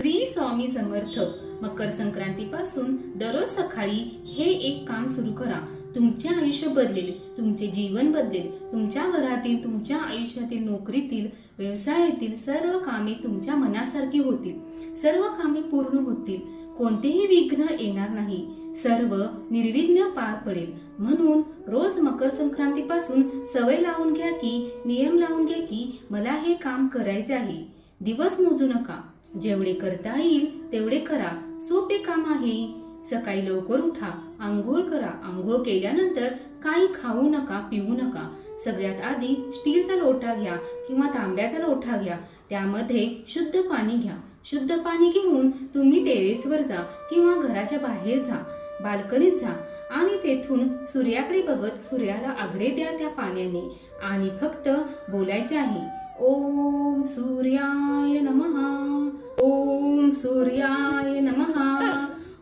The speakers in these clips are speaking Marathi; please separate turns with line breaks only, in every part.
श्री स्वामी समर्थ. मकर संक्रांतीपासून दररोज सकाळी हे एक काम सुरू करा. तुमचे आयुष्य बदलेल, तुमचे जीवन बदलेल. तुमच्या घरातील, तुमच्या आयुष्यातील, नोकरीतील, व्यवसायातील सर्व कामे तुमच्या मनासारखी होतील. सर्व कामे पूर्ण होतील. कोणतेही विघ्न येणार नाही. सर्व निर्विघ्न पार पडेल. म्हणून रोज मकर संक्रांतीपासून सवय लावून घ्या नियम लावून घ्या की मला हे काम करायचे आहे. दिवस मोजू नका. जेवढे करता येईल तेवढे करा. सोपे काम आहे. सकाळी लवकर उठा, आंघोळ करा. आंघोळ केल्यानंतर काही खाऊ नका, पिऊ नका. सगळ्यात आधी स्टीलचा लोटा घ्या किंवा तांब्याचा लोटा घ्या. त्यामध्ये शुद्ध पाणी घ्या. शुद्ध पाणी घेऊन तुम्ही टेरेसवर जा किंवा घराच्या बाहेर जा, बाल्कनीत जा आणि तेथून सूर्याकडे बघत सूर्याला आग्रे द्या त्या पाण्याने आणि फक्त बोलायचे आहे, ओम सूर्याय नमः, ओम सूर्याय नमः,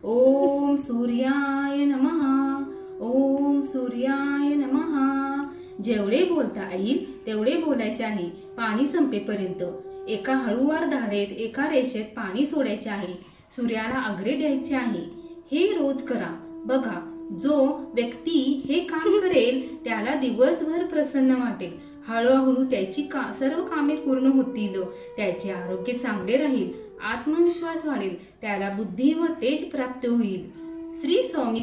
ओम सूर्याय नमः, ओम सूर्याय नमः. जेवढे बोलता येईल तेवढे बोलायचे आहे पाणी संपेपर्यंत. एका हळूवार धारेत एका रेषेत पाणी सोडायचे आहे. सूर्याला आग्रे द्यायचे आहे. हे रोज करा. बघा, जो व्यक्ती हे काम करेल त्याला दिवसभर प्रसन्न वाटेल. हळूहळू त्याची सर्व कामे पूर्ण होतील. त्याचे आरोग्य चांगले राहील. आत्मविश्वास वाढेल. त्याला बुद्धी व तेज प्राप्त होईल. श्री स्वामी